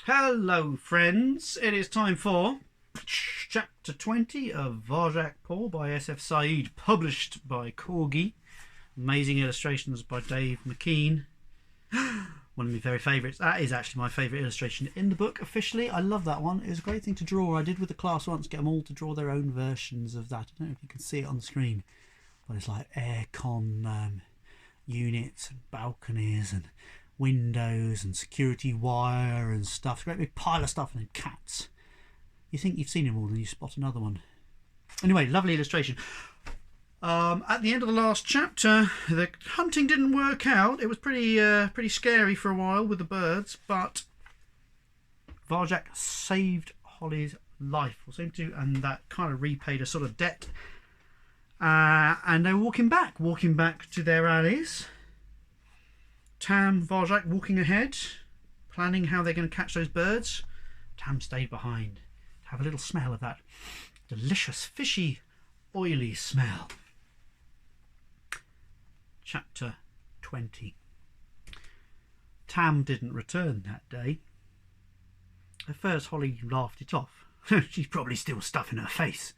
Hello friends, it is time for chapter 20 of Varjak Paw by SF Said, published by Corgi. Amazing illustrations by Dave McKean. One of my very favourites. That is actually my favourite illustration in the book officially. I love that one. It was a great thing to draw. I did with the class once, get them all to draw their own versions of that. I don't know if you can see it on the screen, but it's like aircon units and balconies and windows and security wire and stuff. It's a great big pile of stuff, and then cats. You think you've seen them all, and you spot another one. Anyway, lovely illustration. At the end of the last chapter, the hunting didn't work out. It was pretty scary for a while with the birds, but Varjak saved Holly's life, or seemed to, and that kind of repaid a sort of debt. And they're walking back to their alleys. Tam, Varjak walking ahead, planning how they're going to catch those birds. Tam stayed behind to have a little smell of that delicious, fishy, oily smell. Chapter 20. Tam didn't return that day. At first, Holly laughed it off. She's probably still stuffing her face.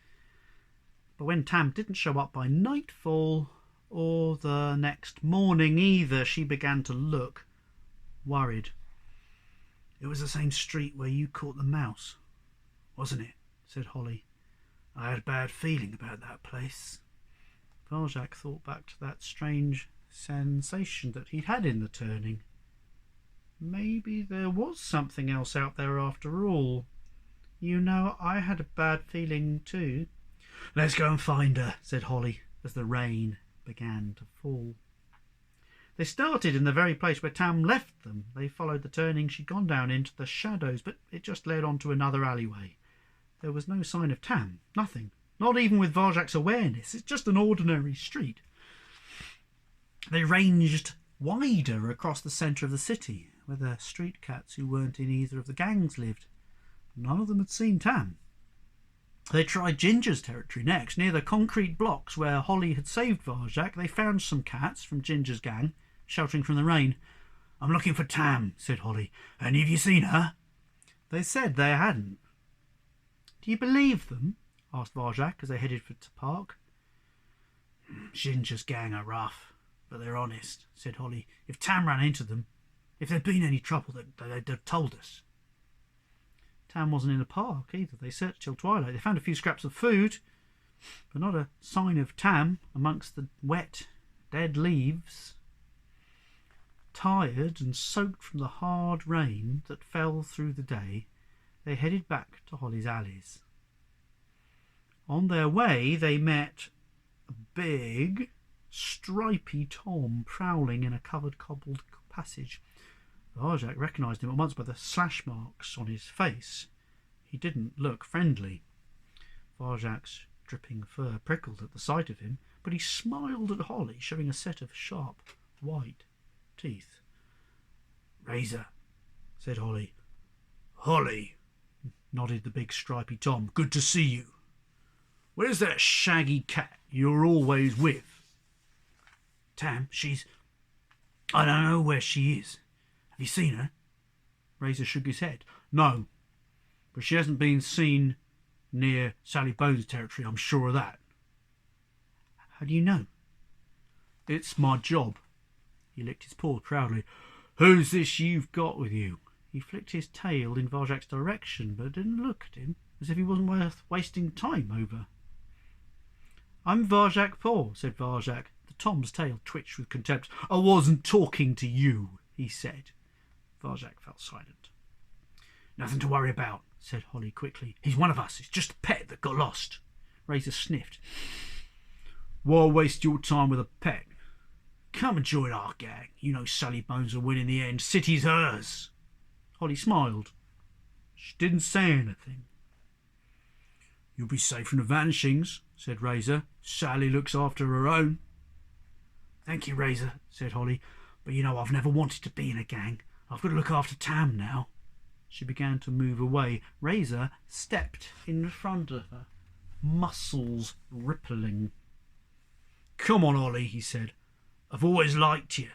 But when Tam didn't show up by nightfall, or the next morning either, she began to look worried. "It was the same street where you caught the mouse, wasn't it?" said Holly. "I had a bad feeling about that place." Varjak thought back to that strange sensation that he'd had in the turning. Maybe there was something else out there after all. "You know, I had a bad feeling too." "Let's go and find her," said Holly, as the rain began to fall. They started in the very place where Tam left them. They followed the turning she'd gone down into the shadows, but it just led on to another alleyway. There was no sign of Tam, nothing, not even with Varjak's awareness. It's just an ordinary street. They ranged wider across the centre of the city, where the street cats who weren't in either of the gangs lived. None of them had seen Tam. They tried Ginger's territory next. Near the concrete blocks where Holly had saved Varjak, they found some cats from Ginger's gang, sheltering from the rain. "I'm looking for Tam," said Holly. "Any of you seen her?" They said they hadn't. "Do you believe them?" asked Varjak as they headed for the park. "Ginger's gang are rough, but they're honest," said Holly. "If Tam ran into them, if there'd been any trouble, they'd have told us." Tam wasn't in the park either. They searched till twilight. They found a few scraps of food, but not a sign of Tam amongst the wet, dead leaves. Tired and soaked from the hard rain that fell through the day, they headed back to Holly's alleys. On their way, they met a big, stripy Tom prowling in a covered cobbled passage. Varjak recognised him at once by the slash marks on his face. He didn't look friendly. Varjak's dripping fur prickled at the sight of him, but he smiled at Holly, showing a set of sharp, white teeth. "Razor," said Holly. "Holly," nodded the big stripy Tom. "Good to see you. Where's that shaggy cat you're always with?" "Tam, I don't know where she is. Have you seen her?" Razor shook his head. "No, but she hasn't been seen near Sally Bones' territory, I'm sure of that." "How do you know?" "It's my job." He licked his paw proudly. "Who's this you've got with you?" He flicked his tail in Varjak's direction, but didn't look at him, as if he wasn't worth wasting time over. "I'm Varjak Paw," said Varjak. The Tom's tail twitched with contempt. "I wasn't talking to you," he said. Varjak fell silent. "Nothing to worry about," said Holly quickly. "He's one of us. It's just a pet that got lost." Razor sniffed. "Why waste your time with a pet? Come and join our gang. You know Sally Bones will win in the end. City's hers." Holly smiled. She didn't say anything. "You'll be safe from the vanishings," said Razor. "Sally looks after her own." "Thank you, Razor," said Holly. "But you know I've never wanted to be in a gang. I've got to look after Tam now." She began to move away. Razor stepped in front of her, muscles rippling. "Come on, Holly," he said. "I've always liked you."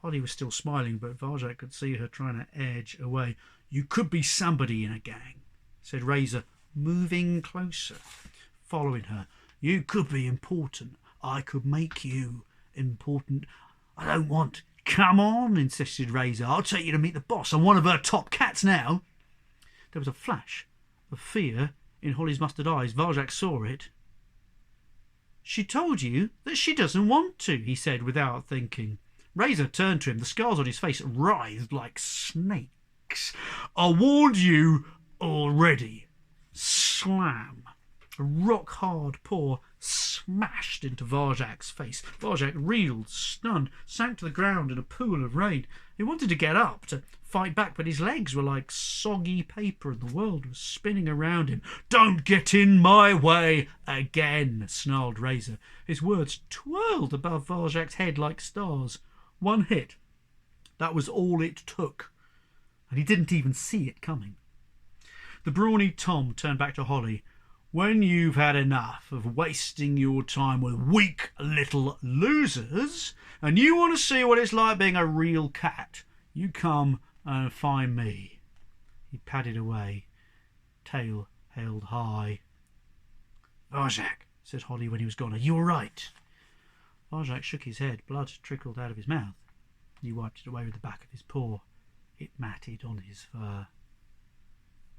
Holly was still smiling, but Varjak could see her trying to edge away. You could be somebody in a gang, said Razor, moving closer, following her. You could be important. I could make you important. I don't want... Come on, insisted Razor. I'll take you to meet the boss. I'm one of her top cats now. There was a flash of fear in Holly's mustard eyes. Varjak saw it. She told you that she doesn't want to, he said without thinking. Razor turned to him. The scars on his face writhed like snakes. I warned you already. Slam. A rock-hard paw smashed into Varjak's face. Varjak reeled, stunned, sank to the ground in a pool of rain. He wanted to get up, to fight back, but his legs were like soggy paper and the world was spinning around him. Don't get in my way again, snarled Razor. His words twirled above Varjak's head like stars. One hit. That was all it took. And he didn't even see it coming. The brawny Tom turned back to Holly. When you've had enough of wasting your time with weak little losers and you want to see what it's like being a real cat, you come and find me. He padded away, tail held high. Varjak, said Holly when he was gone, are you all right? Varjak shook his head. Blood trickled out of his mouth. He wiped it away with the back of his paw. It matted on his fur.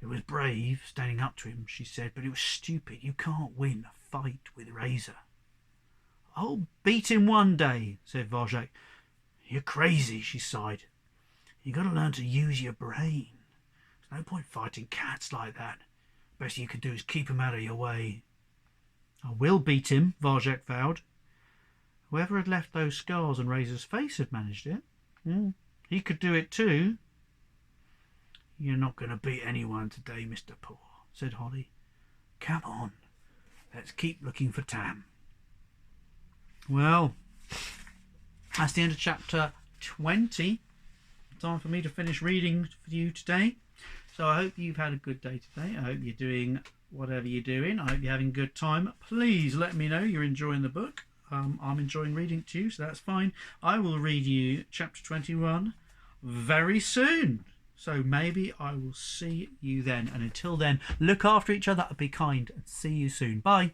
It was brave, standing up to him, she said, but it was stupid. You can't win a fight with Razor. I'll beat him one day, said Varjak. You're crazy, she sighed. You got to learn to use your brain. There's no point fighting cats like that. Best you can do is keep him out of your way. I will beat him, Varjak vowed. Whoever had left those scars on Razor's face had managed it. He could do it too. You're not going to beat anyone today, Mr. Paw, said Holly. Come on, let's keep looking for Tam. Well, that's the end of chapter 20. Time for me to finish reading for you today. So I hope you've had a good day today. I hope you're doing whatever you're doing. I hope you're having a good time. Please let me know you're enjoying the book. I'm enjoying reading it to you, so that's fine. I will read you chapter 21 very soon. So maybe I will see you then. And until then, look after each other, be kind, and see you soon. Bye.